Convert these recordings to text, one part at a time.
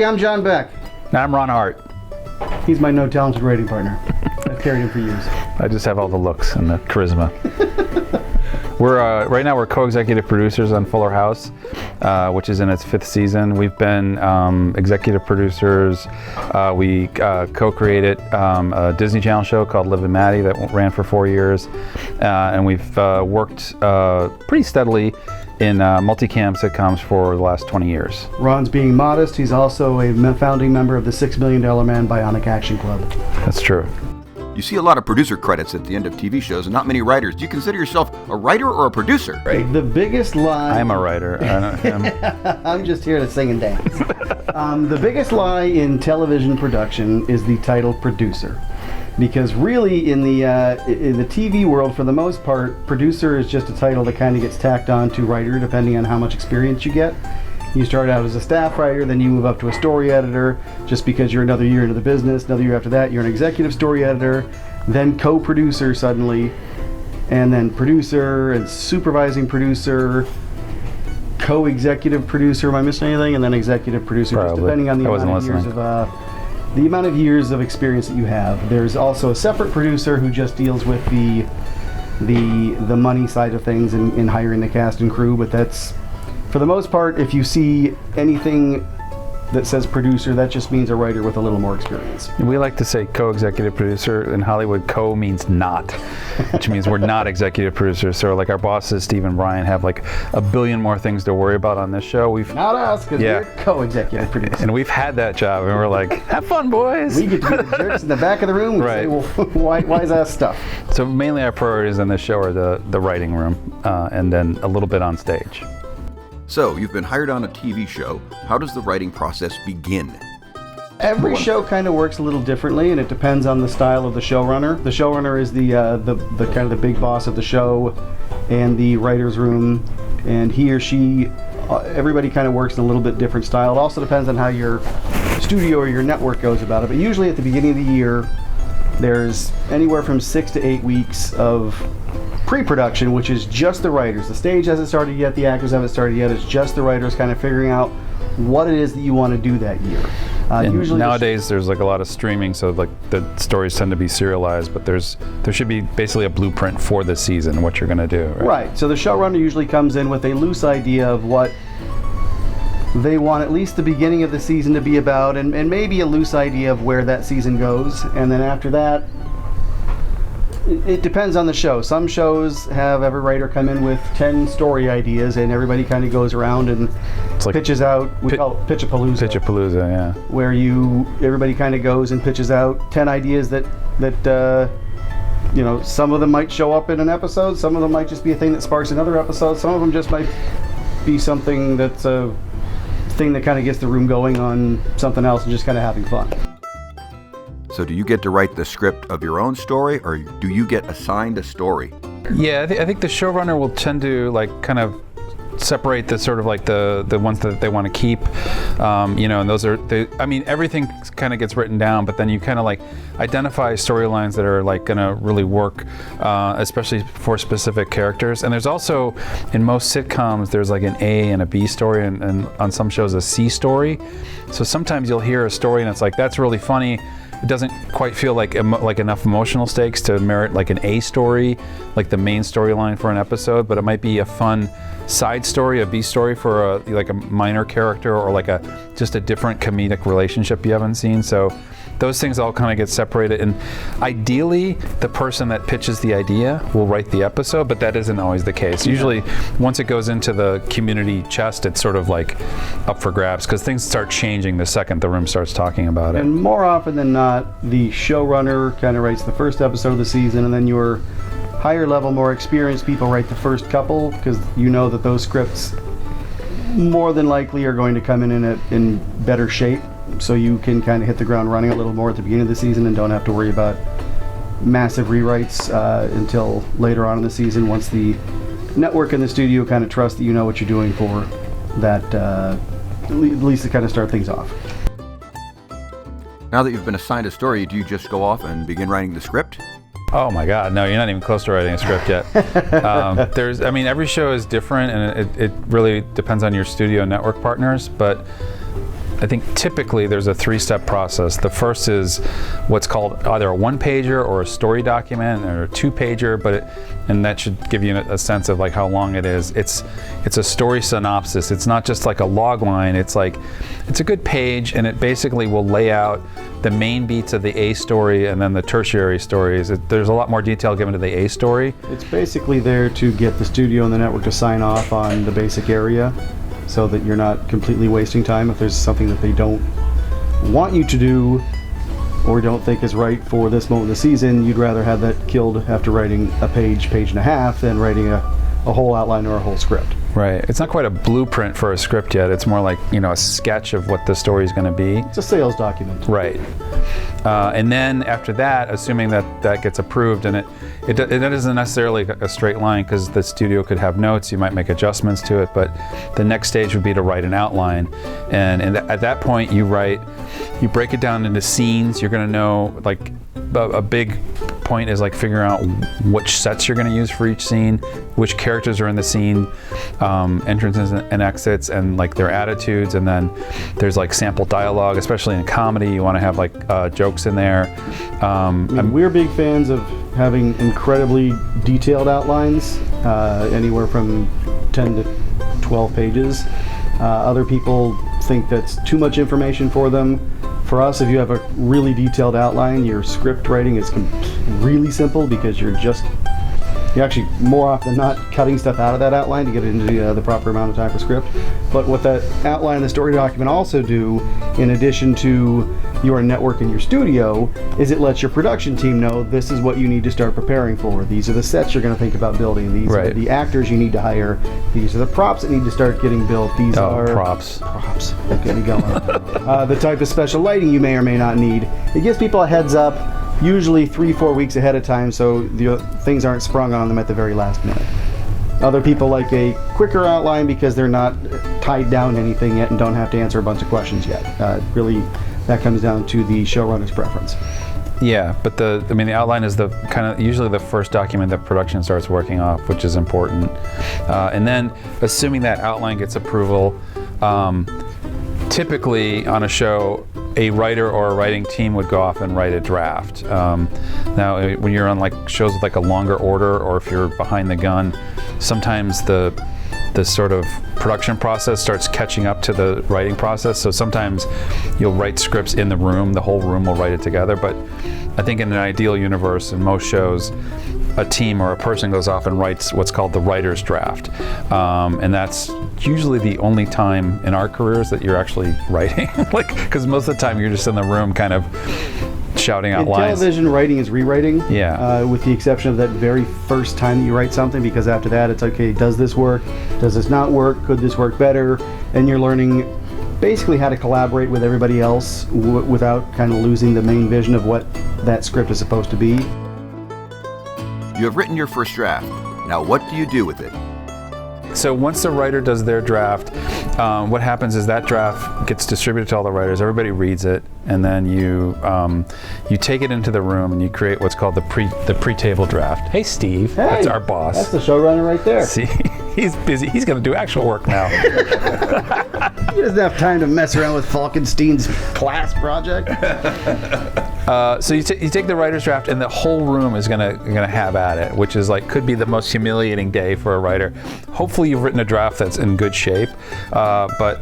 everybody. I'm John Beck. I'm Ron Hart. He's my no-talented writing partner. I've carried him for years. I just have all the looks and the charisma. Right now we're co-executive producers on Fuller House, which is in its 5th season. We've been executive producers. We co-created a Disney Channel show called Liv and Maddie that ran for 4 years, and we've worked pretty steadily in multicam sitcoms for the last 20 years. Ron's being modest. He's also a founding member of the $6 Million Man Bionic Action Club. That's true. You see a lot of producer credits at the end of TV shows and not many writers. Do you consider yourself a writer or a producer? Right. The biggest lie... I'm a writer. I'm just here to sing and dance. The biggest lie in television production is the title producer. Because really, in the TV world, for the most part, producer is just a title that kind of gets tacked on to writer, depending on how much experience you get. You start out as a staff writer, then you move up to a story editor, just because you're another year into the business. Another year after that, you're an executive story editor, then co-producer suddenly, and then producer and supervising producer, co-executive producer. Am I missing anything? And then executive producer, just depending on the amount of years of experience that you have. There's also a separate producer who just deals with the money side of things in hiring the cast and crew, but that's, for the most part, if you see anything that says producer, that just means a writer with a little more experience. We like to say co-executive producer. In Hollywood, co means not, which means we're not executive producers. So like our bosses, Steve and Brian, have like a billion more things to worry about on this show. Not us, because we're co-executive producers. And we've had that job, and we're like, have fun, boys. We get to be the jerks in the back of the room and say, well, why is that stuff? So mainly our priorities on this show are the writing room, and then a little bit on stage. So, you've been hired on a TV show. How does the writing process begin? Every show kind of works a little differently, and it depends on the style of the showrunner. The showrunner is the kind of the big boss of the show and the writer's room, and he or she, everybody kind of works in a little bit different style. It also depends on how your studio or your network goes about it, but usually at the beginning of the year, there's anywhere from 6 to 8 weeks of pre-production, which is just the writers. The stage hasn't started yet, the actors haven't started yet, it's just the writers kind of figuring out what it is that you want to do that year. Usually nowadays there's like a lot of streaming, so like the stories tend to be serialized, but there should be basically a blueprint for the season, what you're going to do. Right, so the showrunner usually comes in with a loose idea of what they want at least the beginning of the season to be about, and maybe a loose idea of where that season goes, and then after that, it depends on the show. Some shows have every writer come in with 10 story ideas, and everybody kind of goes around and pitches out. We call it Pitch-a-palooza. Pitch-a-palooza, yeah. Where everybody kind of goes and pitches out 10 ideas that some of them might show up in an episode. Some of them might just be a thing that sparks another episode. Some of them just might be something that's a thing that kind of gets the room going on something else and just kind of having fun. So do you get to write the script of your own story, or do you get assigned a story? Yeah, I think the showrunner will tend to kind of separate the sort of like the ones that they want to keep, and those are everything kind of gets written down, but then you kind of like identify storylines that are like gonna really work, especially for specific characters. And there's also, in most sitcoms, there's like an A and a B story, and on some shows a C story. So sometimes you'll hear a story and it's like, that's really funny. It doesn't quite feel like enough emotional stakes to merit like an A story, like the main storyline for an episode, but it might be a fun side story, a B story for a minor character, or like just a different comedic relationship you haven't seen. So those things all kind of get separated, and ideally the person that pitches the idea will write the episode, but that isn't always the case. Usually once it goes into the community chest, it's sort of like up for grabs, because things start changing the second the room starts talking about it. And more often than not, the showrunner kind of writes the first episode of the season, and then your higher level, more experienced people write the first couple, because you know that those scripts more than likely are going to come in better shape, so you can kind of hit the ground running a little more at the beginning of the season and don't have to worry about massive rewrites until later on in the season, once the network and the studio kind of trust that you know what you're doing for that, at least to kind of start things off. Now that you've been assigned a story, do you just go off and begin writing the script? Oh my God, no, you're not even close to writing a script yet. Every show is different, and it really depends on your studio network partners, but I think typically there's a 3-step process. The first is what's called either a 1-pager or a story document or a 2-pager, and that should give you a sense of like how long it is. It's a story synopsis. It's not just like a log line. It's a good page, and it basically will lay out the main beats of the A story and then the tertiary stories. There's a lot more detail given to the A story. It's basically there to get the studio and the network to sign off on the basic area so that you're not completely wasting time. If there's something that they don't want you to do or don't think is right for this moment of the season, you'd rather have that killed after writing a page and a half than writing a whole outline or a whole script. Right. It's not quite a blueprint for a script yet. It's more like, a sketch of what the story is going to be. It's a sales document. Right. And then after that, assuming that gets approved, and it isn't necessarily a straight line because the studio could have notes, you might make adjustments to it, but the next stage would be to write an outline. And at that point, you break it down into scenes. You're going to know, like, a big point is like figuring out which sets you're going to use for each scene, which characters are in the scene, entrances and exits, and like their attitudes. And then there's like sample dialogue, especially in comedy. You want to have like jokes in there. We're big fans of having incredibly detailed outlines, anywhere from 10 to 12 pages. Other people think that's too much information for them. For us, if you have a really detailed outline, your script writing is really simple because you're actually more often than not cutting stuff out of that outline to get it into the proper amount of time for script. But what that outline and the story document also do, in addition to your network and your studio, is it lets your production team know this is what you need to start preparing for. These are the sets you're going to think about building. These are the actors you need to hire. These are the props that need to start getting built. These are props. Don't get me going. The type of special lighting you may or may not need. It gives people a heads up, usually 3-4 weeks ahead of time, so the things aren't sprung on them at the very last minute. Other people like a quicker outline because they're not tied down to anything yet and don't have to answer a bunch of questions yet. Really, that comes down to the showrunner's preference. Yeah, but the outline is the usually the first document that production starts working off, which is important. And then, assuming that outline gets approval, typically on a show, a writer or a writing team would go off and write a draft. Now, when you're on like shows with like a longer order, or if you're behind the gun, sometimes the sort of production process starts catching up to the writing process. So sometimes you'll write scripts in the room, the whole room will write it together. But I think in an ideal universe, in most shows, a team or a person goes off and writes what's called the writer's draft. And that's usually the only time in our careers that you're actually writing. Because most of the time you're just in the room kind of shouting out lines. Television, writing is rewriting. Yeah. With the exception of that very first time that you write something, because after that it's okay, does this work? Does this not work? Could this work better? And you're learning basically how to collaborate with everybody else without kind of losing the main vision of what that script is supposed to be. You have written your first draft. Now what do you do with it? So once the writer does their draft, what happens is that draft gets distributed to all the writers. Everybody reads it, and then you take it into the room and you create what's called the pre-table draft. Hey, Steve, that's our boss. That's the showrunner right there. See, he's busy. He's going to do actual work now. He doesn't have time to mess around with Falkenstein's class project. So you take the writer's draft, and the whole room is gonna have at it, which is like could be the most humiliating day for a writer. Hopefully, you've written a draft that's in good shape, but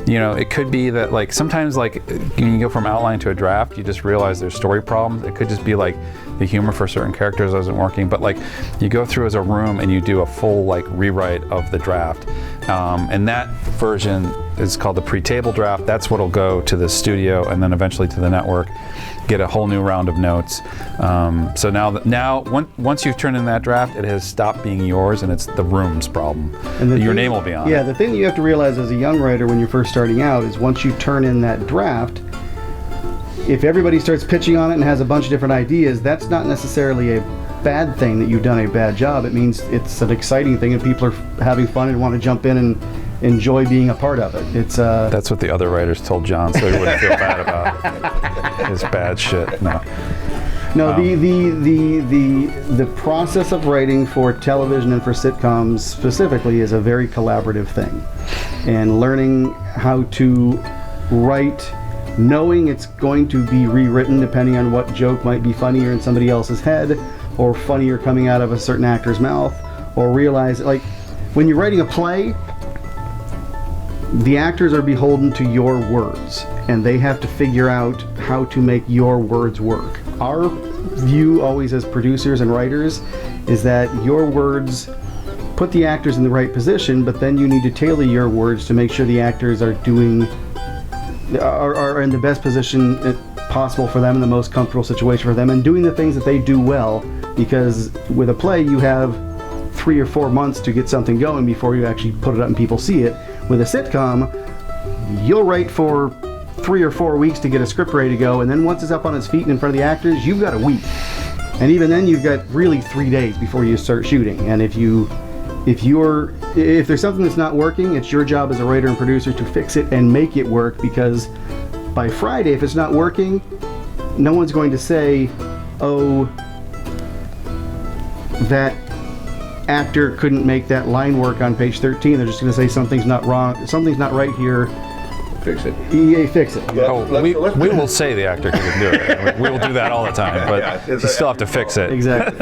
it could be that like sometimes like when you go from outline to a draft, you just realize there's story problems. It could just be like the humor for certain characters isn't working, but like you go through as a room and you do a full like rewrite of the draft, and that version is called the pre-table draft. That's what'll go to the studio and then eventually to the network, get a whole new round of notes. So now once you've turned in that draft, it has stopped being yours and it's the room's problem. And your name will be on it. Yeah, the thing that you have to realize as a young writer when you're first starting out is once you turn in that draft, if everybody starts pitching on it and has a bunch of different ideas, that's not necessarily a bad thing that you've done a bad job. It means it's an exciting thing and people are having fun and want to jump in and enjoy being a part of it. It's That's what the other writers told John, so he wouldn't feel bad about his bad shit. No, the process of writing for television and for sitcoms specifically is a very collaborative thing, and learning how to write knowing it's going to be rewritten depending on what joke might be funnier in somebody else's head, or funnier coming out of a certain actor's mouth, or realize, like, when you're writing a play, the actors are beholden to your words, and they have to figure out how to make your words work. Our view always as producers and writers is that your words put the actors in the right position, but then you need to tailor your words to make sure the actors are in the best position possible for them, in the most comfortable situation for them, and doing the things that they do well, because with a play you have 3 or 4 months to get something going before you actually put it up and people see it. With a sitcom, you'll write for 3 or 4 weeks to get a script ready to go, and then once it's up on its feet and in front of the actors, you've got a week. And even then you've got really 3 days before you start shooting. And if there's something that's not working, it's your job as a writer and producer to fix it and make it work, because by Friday, if it's not working, no one's going to say, oh, that actor couldn't make that line work on page 13. They're just going to say something's not wrong, something's not right here. Fix it. EA, fix it. We will say the actor couldn't do it. We will do that all the time, but you still have to fix it. Exactly.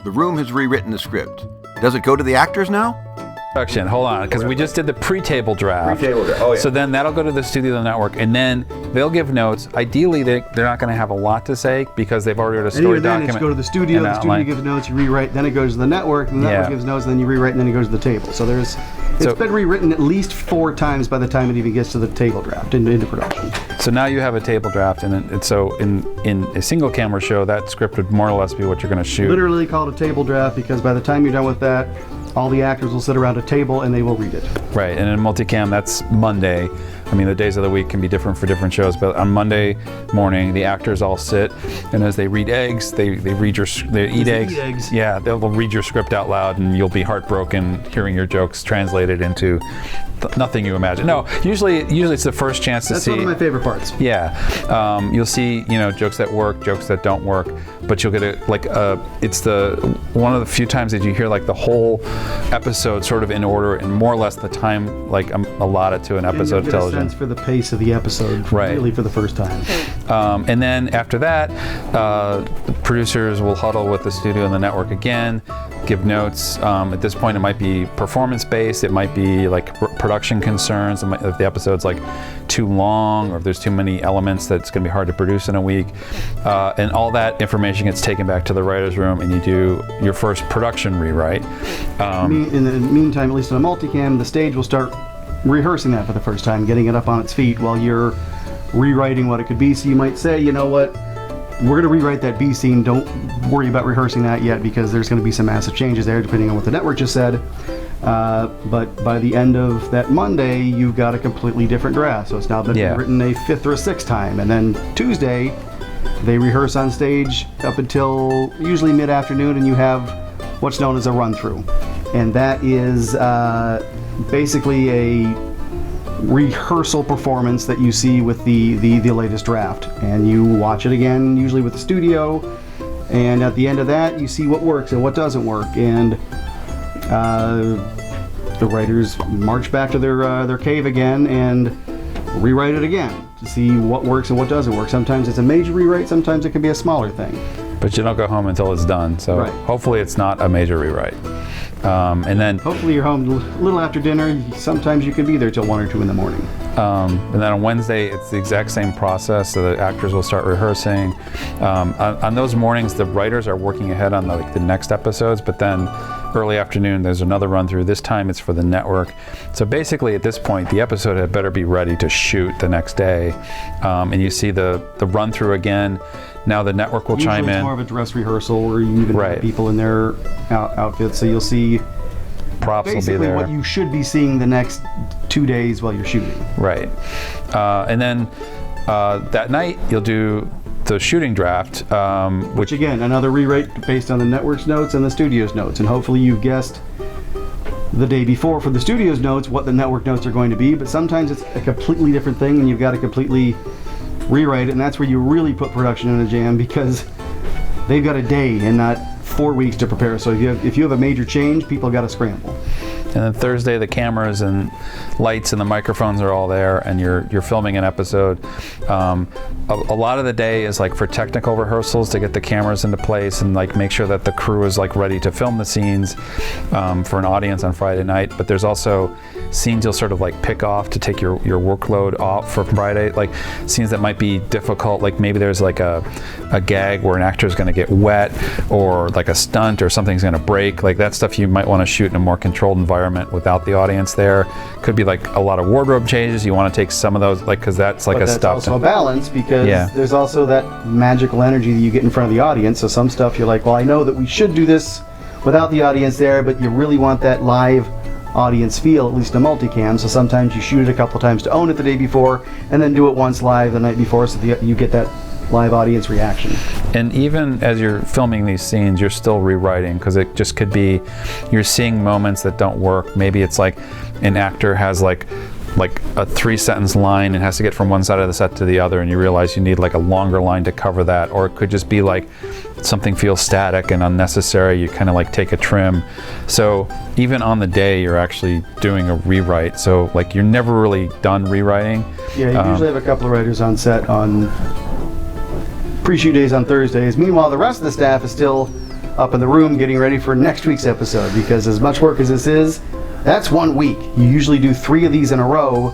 The room has rewritten the script. Does it go to the actors now? Production, hold on, because we just did the pre-table draft. Pre-table draft, oh yeah. So then that'll go to the studio and the network, and then they'll give notes. Ideally, they're not going to have a lot to say because they've already got a story document. Then it's go to the studio gives notes, you rewrite, then it goes to the network, the network gives notes, then you rewrite, and then it goes to the table. So it's been rewritten at least 4 times by the time it even gets to the table draft, into production. So now you have a table draft, and so in a single camera show, that script would more or less be what you're going to shoot. Literally called a table draft, because by the time you're done with that, all the actors will sit around a table and they will read it. Right, and in Multicam, that's Monday. I mean, the days of the week can be different for different shows, but on Monday morning, the actors all sit, and as they read eggs, they eat eggs. Yeah, they'll read your script out loud, and you'll be heartbroken hearing your jokes translated into nothing you imagine. No, usually it's the first chance to see. That's one of my favorite parts. Yeah, you'll see jokes that work, jokes that don't work, but you'll get it's one of the few times that you hear like the whole episode sort of in order and more or less the time like allotted to an episode of television. Sense for the pace of the episode, right. Really for the first time. And then after that, the producers will huddle with the studio and the network again, give notes. At this point, it might be performance-based, it might be like production concerns, if the episode's like too long or if there's too many elements that it's going to be hard to produce in a week. And all that information gets taken back to the writer's room and you do your first production rewrite. In the meantime, at least on a multicam, the stage will start rehearsing that for the first time, getting it up on its feet while you're rewriting what it could be. So you might say, you know what, we're going to rewrite that B scene, don't worry about rehearsing that yet because there's going to be some massive changes there depending on what the network just said. But by the end of that Monday, you've got a completely different draft. So it's now been written a 5th or a 6th time. And then Tuesday, they rehearse on stage up until usually mid-afternoon, and you have what's known as a run-through. And that is basically a rehearsal performance that you see with the latest draft. And you watch it again, usually with the studio. And at the end of that, you see what works and what doesn't work. And the writers march back to their cave again and rewrite it again to see what works and what doesn't work. Sometimes it's a major rewrite, sometimes it can be a smaller thing. But you don't go home until it's done, so hopefully it's not a major rewrite. And then hopefully you're home a little after dinner. Sometimes you can be there till 1 or 2 in the morning. And then on Wednesday, it's the exact same process. So the actors will start rehearsing. On those mornings, the writers are working ahead on the next episodes, but then early afternoon, there's another run through. This time it's for the network. So basically at this point, the episode had better be ready to shoot the next day. And you see the run through again. Now the network will chime in. It's more of a dress rehearsal where you even have people in their outfits, so you'll see props basically will be there. What you should be seeing the next 2 days while you're shooting. Right. And then that night you'll do the shooting draft, which again, another rewrite based on the network's notes and the studio's notes, and hopefully you've guessed the day before for the studio's notes what the network notes are going to be, but sometimes it's a completely different thing and you've got to completely rewrite it, and that's where you really put production in a jam because they've got a day and not 4 weeks to prepare. So if you have a major change, people got to scramble. And then Thursday, the cameras and lights and the microphones are all there, and you're filming an episode. A lot of the day is like for technical rehearsals to get the cameras into place and like make sure that the crew is like ready to film the scenes for an audience on Friday night. But there's also scenes you'll sort of like pick off to take your workload off for Friday, like scenes that might be difficult, like maybe there's like a gag where an actor is going to get wet, or like a stunt or something's going to break. Like that stuff you might want to shoot in a more controlled environment without the audience there. Could be like a lot of wardrobe changes. You want to take some of those, like, because that's like but a that's stuff. also a balance, because there's also that magical energy that you get in front of the audience. So some stuff you're like, well, I know that we should do this without the audience there, but you really want that live audience feel, at least a multicam. So sometimes you shoot it a couple times to own it the day before, and then do it once live the night before, so you get that live audience reaction. And even as you're filming these scenes, you're still rewriting, because it just could be you're seeing moments that don't work. Maybe it's like an actor has like a 3-sentence line and has to get from one side of the set to the other, and you realize you need like a longer line to cover that. Or it could just be like something feels static and unnecessary. You kind of like take a trim. So even on the day, you're actually doing a rewrite. So like you're never really done rewriting. Yeah, you usually have a couple of writers on set on pre-shoot days on Thursdays. Meanwhile, the rest of the staff is still up in the room getting ready for next week's episode, because as much work as this is, that's 1 week. You usually do 3 of these in a row,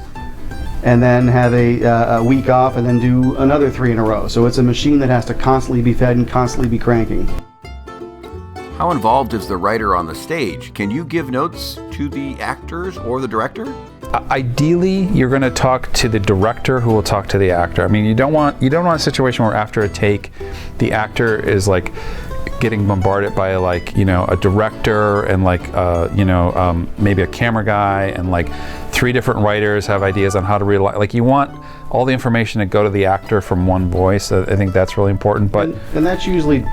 and then have a week off, and then do another 3 in a row. So it's a machine that has to constantly be fed and constantly be cranking. How involved is the writer on the stage? Can you give notes to the actors or the director? Ideally, you're going to talk to the director, who will talk to the actor. I mean, you don't want a situation where after a take, the actor is like getting bombarded by like, you know, a director and like maybe a camera guy, and like 3 different writers have ideas on how to read. Like you want all the information to go to the actor from one voice. I think that's really important. But and that's usually,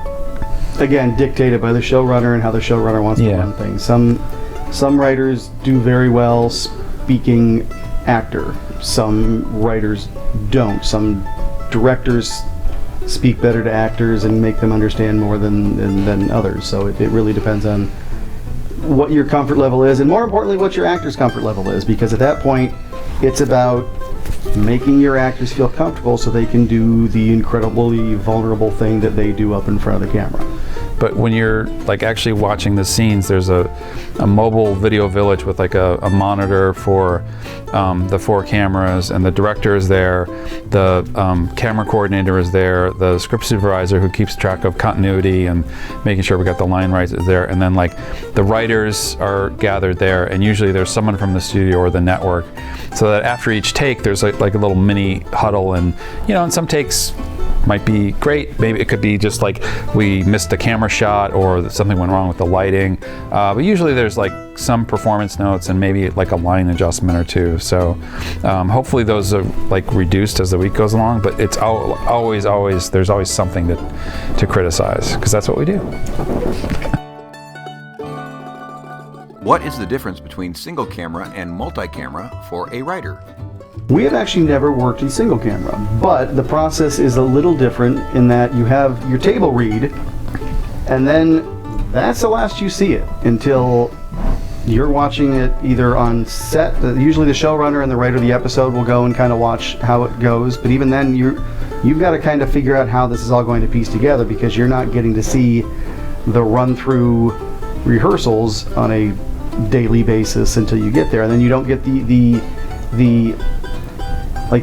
again, dictated by the showrunner and how the showrunner wants to run things. Some writers do very well speaking actor. Some writers don't. Some directors speak better to actors and make them understand more than others. So it really depends on what your comfort level is, and more importantly, what your actor's comfort level is, because at that point, it's about making your actors feel comfortable so they can do the incredibly vulnerable thing that they do up in front of the camera. But when you're like actually watching the scenes, there's a mobile video village with like a monitor for the 4 cameras, and the director is there, the camera coordinator is there, the script supervisor who keeps track of continuity and making sure we got the line right is there, and then like the writers are gathered there, and usually there's someone from the studio or the network, so that after each take there's like a little mini huddle, and you know, in some takes might be great. Maybe it could be just like we missed a camera shot or something went wrong with the lighting. But usually there's like some performance notes and maybe like a line adjustment or 2. So hopefully those are like reduced as the week goes along. But it's always there's always something to criticize, because that's what we do. What is the difference between single camera and multi-camera for a writer? We have actually never worked in single camera, but the process is a little different in that you have your table read, and then that's the last you see it until you're watching it either on set. Usually the showrunner and the writer of the episode will go and kind of watch how it goes, but even then you've got to kind of figure out how this is all going to piece together, because you're not getting to see the run-through rehearsals on a daily basis until you get there, and then you don't get the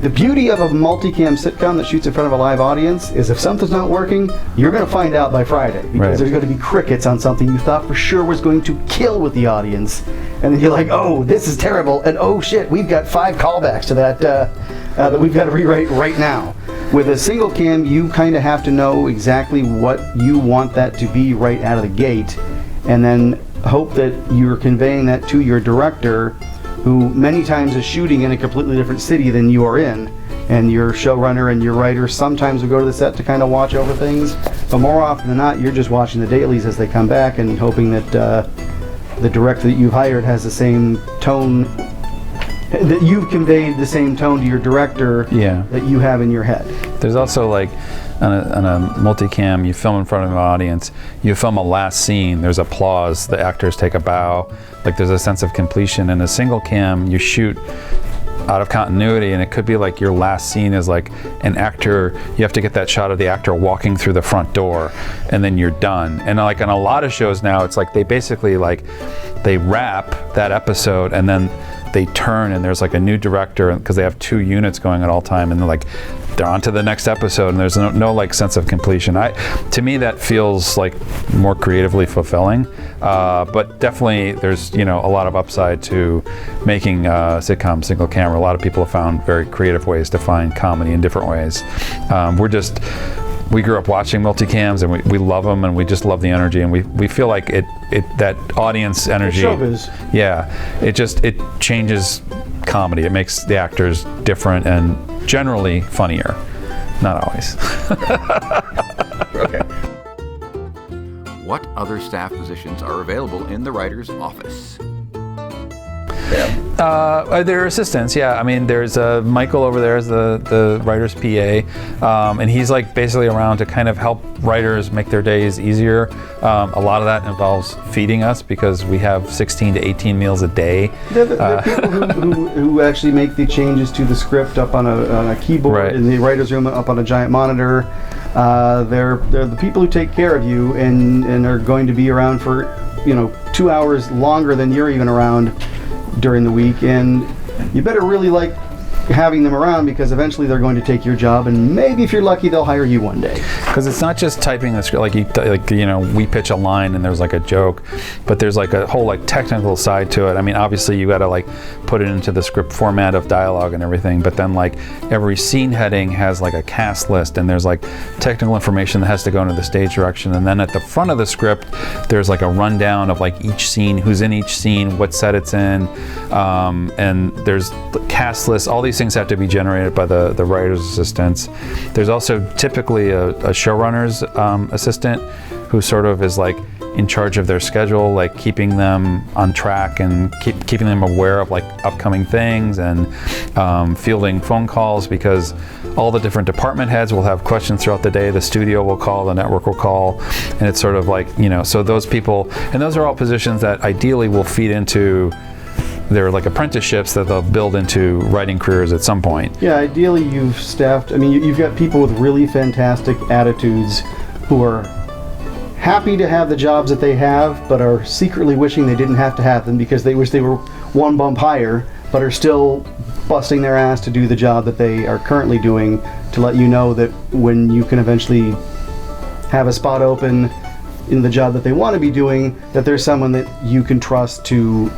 beauty of a multicam sitcom that shoots in front of a live audience is if something's not working, you're going to find out by Friday, because there's going to be crickets on something you thought for sure was going to kill with the audience, and then you're like, oh, this is terrible, and oh shit, we've got 5 callbacks to that that we've got to rewrite right now. With a single cam, you kind of have to know exactly what you want that to be right out of the gate, and then hope that you're conveying that to your director, who many times is shooting in a completely different city than you are in, and your showrunner and your writer sometimes will go to the set to kind of watch over things, but more often than not, you're just watching the dailies as they come back and hoping that the director that you've hired has the same tone, that you've conveyed the same tone to your director that you have in your head. There's also like on a multicam, you film in front of an audience, you film a last scene, there's applause, the actors take a bow, like there's a sense of completion. In a single cam, you shoot out of continuity, and it could be like your last scene is like an actor, you have to get that shot of the actor walking through the front door, and then you're done. And like on a lot of shows now, it's like they basically like they wrap that episode and then they turn, and there's like a new director because they have 2 units going at all time, and they're on to the next episode, and there's no like sense of completion. To me, that feels like more creatively fulfilling, but definitely there's a lot of upside to making sitcoms single camera. A lot of people have found very creative ways to find comedy in different ways. We grew up watching multicams, and we love them, and we just love the energy, and we feel like it that audience energy. Showbiz. Yeah, it changes comedy. It makes the actors different and generally funnier. Not always. Okay. What other staff positions are available in the writer's office? They're assistants, yeah. I mean, there's Michael over there is the writer's PA, and he's like basically around to kind of help writers make their days easier. A lot of that involves feeding us because we have 16 to 18 meals a day. They're people who actually make the changes to the script up on a keyboard Right. in the writer's room, up on a giant monitor. They're the people who take care of you and are going to be around for 2 hours longer than you're even around during the week, and you better really like having them around because eventually they're going to take your job, and maybe if you're lucky they'll hire you one day. Because it's not just typing the script, we pitch a line and there's like a joke, but there's like a whole like technical side to it. I mean, obviously you got to like put it into the script format of dialogue and everything, but then like every scene heading has like a cast list, and there's like technical information that has to go into the stage direction, and then at the front of the script there's like a rundown of like each scene, who's in each scene, what set it's in, and there's cast lists. All these things have to be generated by the writer's assistants. There's also typically a showrunner's assistant who sort of is like in charge of their schedule, like keeping them on track and keeping them aware of like upcoming things, and fielding phone calls, because all the different department heads will have questions throughout the day. The studio will call, the network will call, and it's sort of like, so those people, and those are all positions that ideally will feed into, they're like apprenticeships that they'll build into writing careers at some point. Yeah, ideally you've staffed, you've got people with really fantastic attitudes who are happy to have the jobs that they have, but are secretly wishing they didn't have to have them because they wish they were one bump higher, but are still busting their ass to do the job that they are currently doing, to let you know that when you can eventually have a spot open in the job that they want to be doing, that there's someone that you can trust to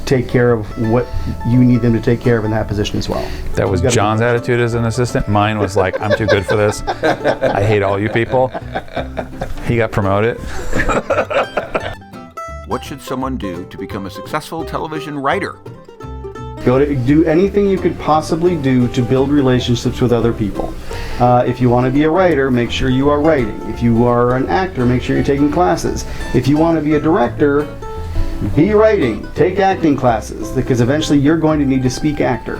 take care of what you need them to take care of in that position as well. That was John's attitude as an assistant. Mine was like, I'm too good for this. I hate all you people. He got promoted. What should someone do to become a successful television writer? Do anything you could possibly do to build relationships with other people. If you want to be a writer, make sure you are writing. If you are an actor, make sure you're taking classes. If you want to be a director, be writing, take acting classes, because eventually you're going to need to speak actor.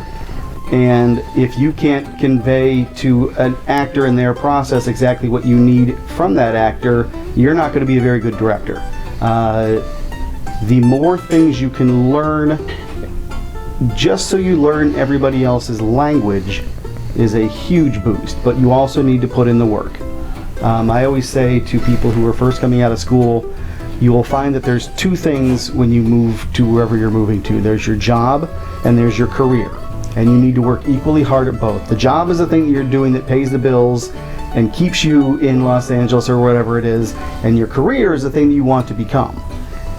And if you can't convey to an actor in their process exactly what you need from that actor, you're not going to be a very good director. The more things you can learn, just so you learn everybody else's language, is a huge boost, but you also need to put in the work. I always say to people who are first coming out of school, you will find that there's 2 things when you move to wherever you're moving to. There's your job and there's your career. And you need to work equally hard at both. The job is the thing that you're doing that pays the bills and keeps you in Los Angeles or whatever it is. And your career is the thing that you want to become.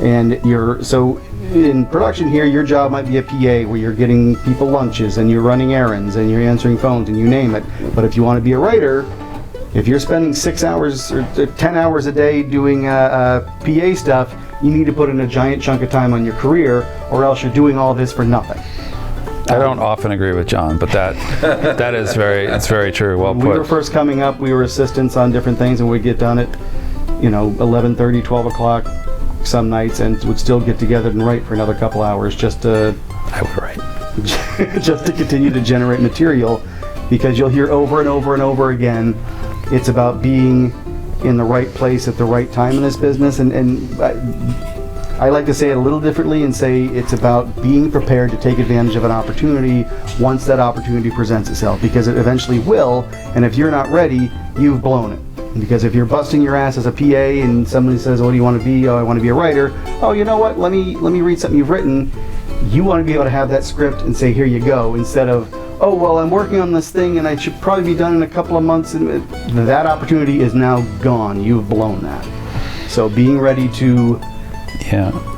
And so in production here, your job might be a PA where you're getting people lunches and you're running errands and you're answering phones and you name it. But if you want to be a writer, if you're spending 6 hours or 10 hours a day doing PA stuff, you need to put in a giant chunk of time on your career, or else you're doing all this for nothing. I don't often agree with John, but that is very true. Well put. We were first coming up, we were assistants on different things, and we'd get done at 11:30, 12 o'clock some nights, and would still get together and write for another couple hours just to just to continue to generate material, because you'll hear over and over and over again It's about being in the right place at the right time in this business, and I like to say it a little differently and say it's about being prepared to take advantage of an opportunity once that opportunity presents itself, because it eventually will, and if you're not ready, you've blown it. Because if you're busting your ass as a PA and somebody says, what do you want to be? Oh, I want to be a writer. Oh, you know what? Let me read something you've written. You want to be able to have that script and say, here you go, instead of, oh, well, I'm working on this thing and I should probably be done in a couple of months. And that opportunity is now gone. You've blown that. So being ready to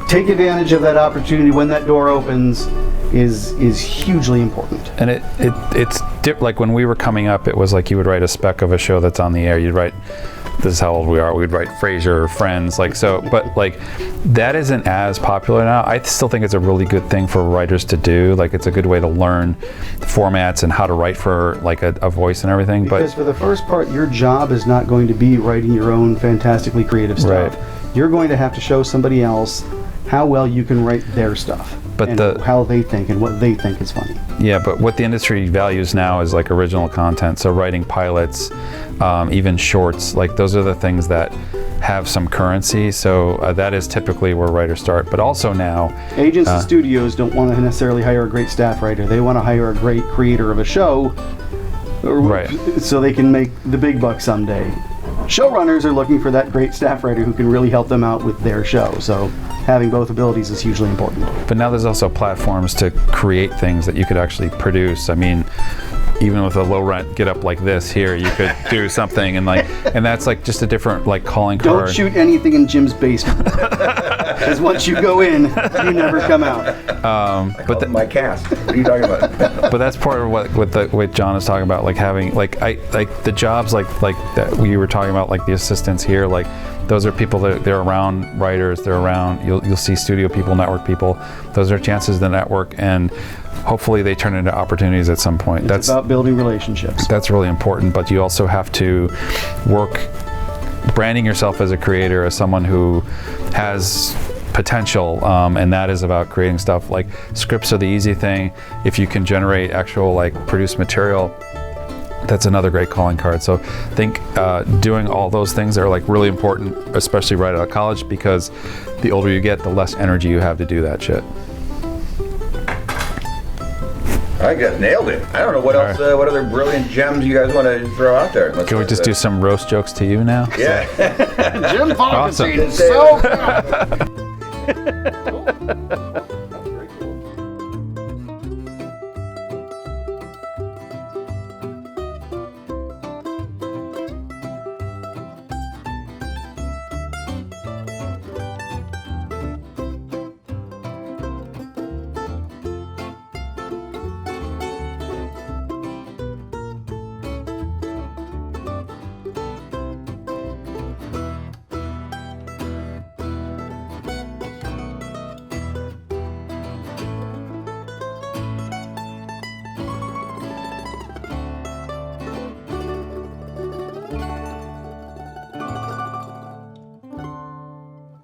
take advantage of that opportunity when that door opens is hugely important. And it's like when we were coming up, it was like you would write a spec of a show that's on the air. You'd write, this is how old we are, we'd write Frasier or Friends, like so, but like that isn't as popular now. I still think it's a really good thing for writers to do. Like it's a good way to learn formats and how to write for like a voice and everything. Because for the first part, your job is not going to be writing your own fantastically creative stuff. Right. You're going to have to show somebody else how well you can write their stuff, but and how they think and what they think is funny. Yeah, but what the industry values now is like original content. So writing pilots, even shorts, like those are the things that have some currency. So that is typically where writers start. But also now, agents and studios don't want to necessarily hire a great staff writer. They want to hire a great creator of a show, right, so they can make the big bucks someday. Showrunners are looking for that great staff writer who can really help them out with their show. So having both abilities is hugely important. But now there's also platforms to create things that you could actually produce. I mean, even with a low rent get up like this here, you could do something, and that's like just a different like calling card. Don't shoot anything in Jim's basement, because once you go in, you never come out. But my cast. What are you talking about? But that's part of what John is talking about, like having like the jobs like that we were talking about, like the assistants here, like those are people that they're around writers, they're around, you'll see studio people, network people. Those are chances to network, and hopefully they turn into opportunities at some point. It's about building relationships. That's really important, but you also have to work branding yourself as a creator, as someone who has potential, and that is about creating stuff. Like scripts are the easy thing. If you can generate actual like produced material, that's another great calling card. So I think doing all those things are like really important, especially right out of college, because the older you get, the less energy you have to do that shit. I got nailed it. I don't know what else. What other brilliant gems you guys want to throw out there? Can we just do some roast jokes to you now? Yeah. Jim Fontaine Awesome. is so good.